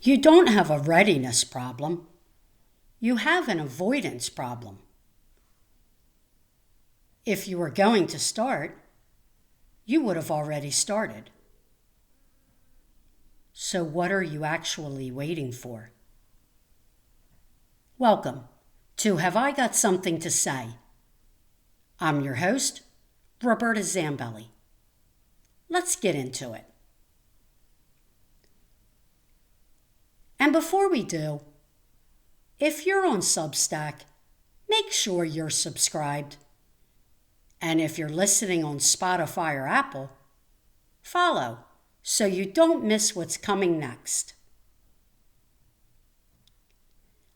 You don't have a readiness problem. You have an avoidance problem. If you were going to start, you would have already started. So what are you actually waiting for? Welcome to Have I Got Something to Say? I'm your host, Roberta Zambelli. Let's get into it. And before we do, if you're on Substack, make sure you're subscribed. And if you're listening on Spotify or Apple, follow so you don't miss what's coming next.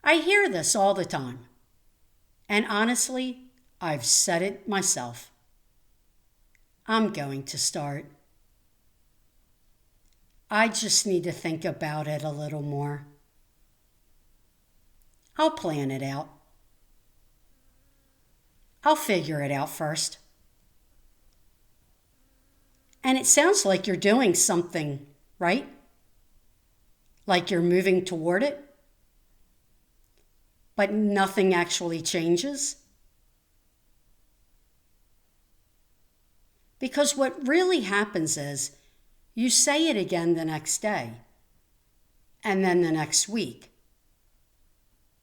I hear this all the time, and honestly, I've said it myself. I'm going to start. I just need to think about it a little more. I'll plan it out. I'll figure it out first. And it sounds like you're doing something, right? Like you're moving toward it, but nothing actually changes. Because what really happens is you say it again the next day, and then the next week,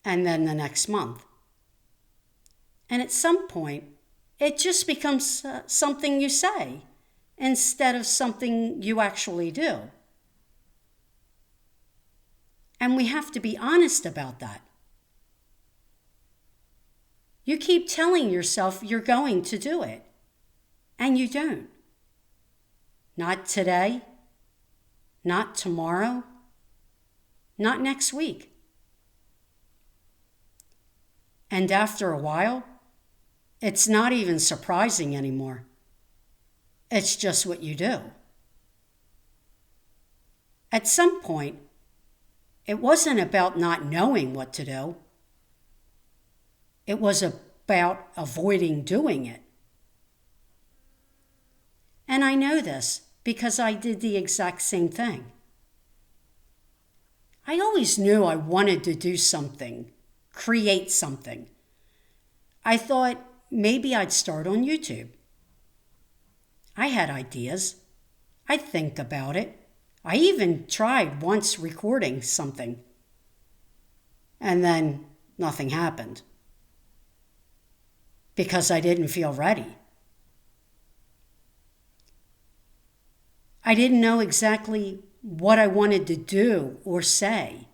and then the next month. And at some point, it just becomes something you say instead of something you actually do. And we have to be honest about that. You keep telling yourself you're going to do it, and you don't. Not today, not tomorrow, not next week. And after a while, it's not even surprising anymore. It's just what you do. At some point, it wasn't about not knowing what to do. It was about avoiding doing it. And I know this because I did the exact same thing. I always knew I wanted to do something, create something. I thought maybe I'd start on YouTube. I had ideas. I'd think about it. I even tried once recording something. And then nothing happened. Because I didn't feel ready. I didn't know exactly what I wanted to do or say.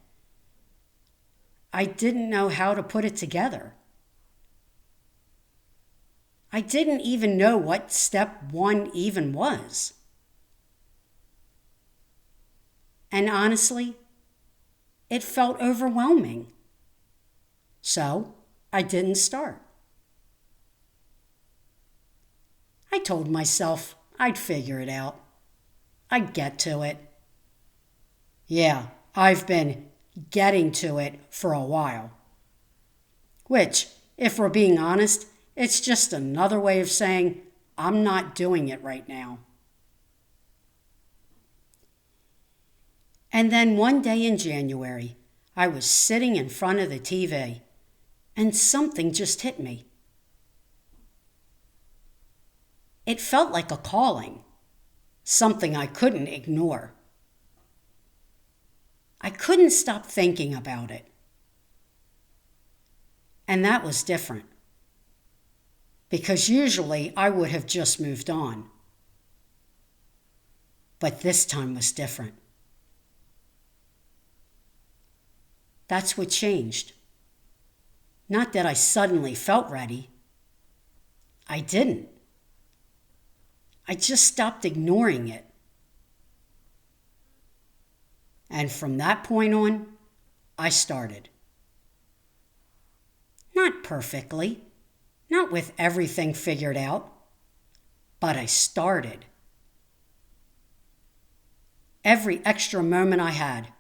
I didn't know how to put it together. I didn't even know what step one even was. And honestly, it felt overwhelming. So I didn't start. I told myself I'd figure it out. I'd get to it. Yeah, I've been getting to it for a while. Which, if we're being honest, it's just another way of saying I'm not doing it right now. And then one day in January, I was sitting in front of the TV, and something just hit me. It felt like a calling, something I couldn't ignore. I couldn't stop thinking about it. And that was different. Because usually I would have just moved on. But this time was different. That's what changed. Not that I suddenly felt ready. I didn't. I just stopped ignoring it. And from that point on, I started. Not perfectly, not with everything figured out, but I started. Every extra moment I had,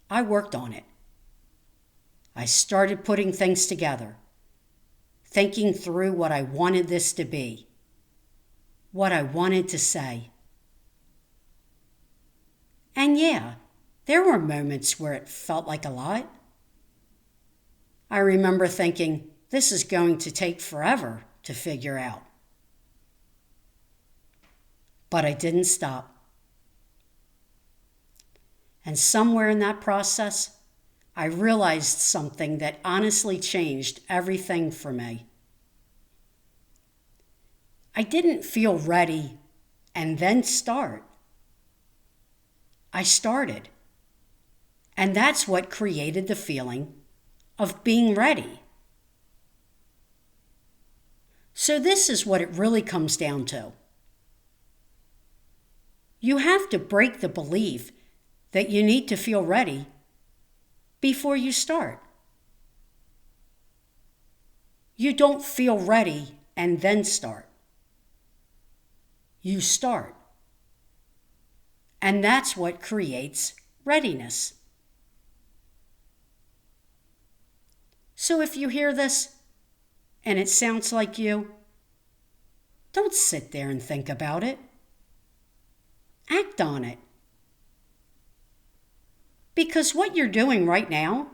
I worked on it. I started putting things together, thinking through what I wanted this to be, what I wanted to say. And yeah, There were moments where it felt like a lot. I remember thinking, this is going to take forever to figure out. But I didn't stop. And somewhere in that process, I realized something that honestly changed everything for me. I didn't feel ready and then start. I started. And that's what created the feeling of being ready. So this is what it really comes down to. You have to break the belief that you need to feel ready before you start. You don't feel ready and then start. You start. And that's what creates readiness. So if you hear this and it sounds like you, don't sit there and think about it. Act on it. Because what you're doing right now,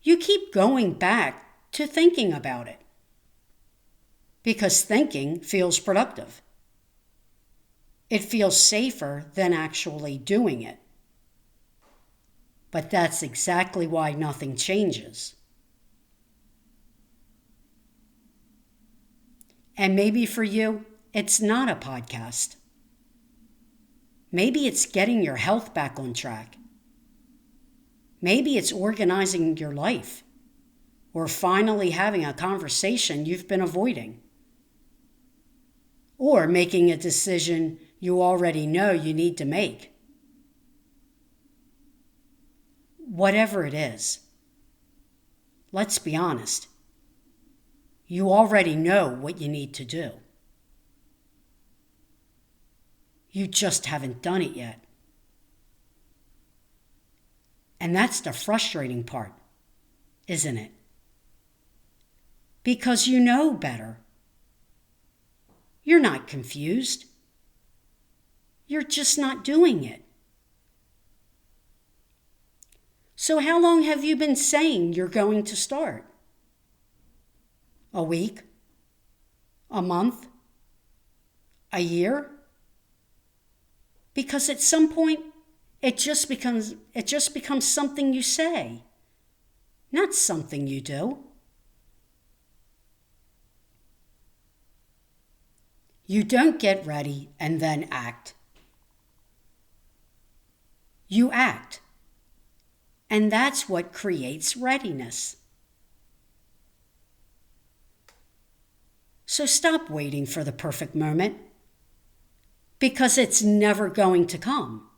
you keep going back to thinking about it. Because thinking feels productive. It feels safer than actually doing it. But that's exactly why nothing changes. And maybe for you, it's not a podcast. Maybe it's getting your health back on track. Maybe it's organizing your life, or finally having a conversation you've been avoiding, or making a decision you already know you need to make. Whatever it is, let's be honest. You already know what you need to do. You just haven't done it yet. And that's the frustrating part, isn't it? Because you know better. You're not confused. You're just not doing it. So how long have you been saying you're going to start? A week? A month? A year? Because at some point, it just becomes something you say, not something you do. You don't get ready and then act. You act. And that's what creates readiness. So stop waiting for the perfect moment, because it's never going to come.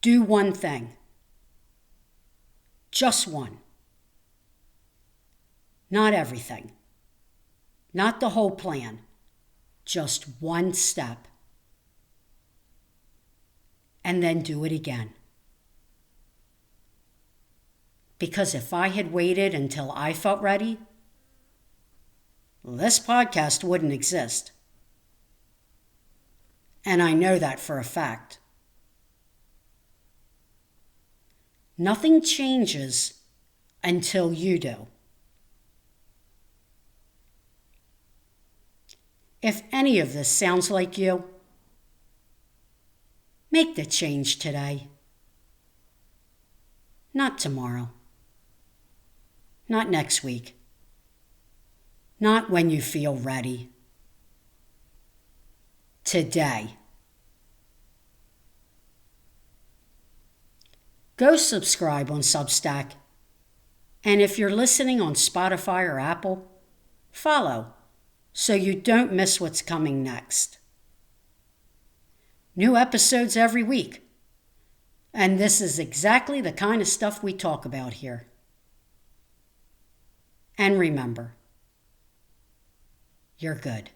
Do one thing. Just one. Not everything. Not the whole plan. Just one step. And then do it again. Because if I had waited until I felt ready, this podcast wouldn't exist. And I know that for a fact. Nothing changes until you do. If any of this sounds like you, make the change today. Not tomorrow. Not next week. Not when you feel ready. Today. Go subscribe on Substack. And if you're listening on Spotify or Apple, follow so you don't miss what's coming next. New episodes every week. And this is exactly the kind of stuff we talk about here. And remember, you're good.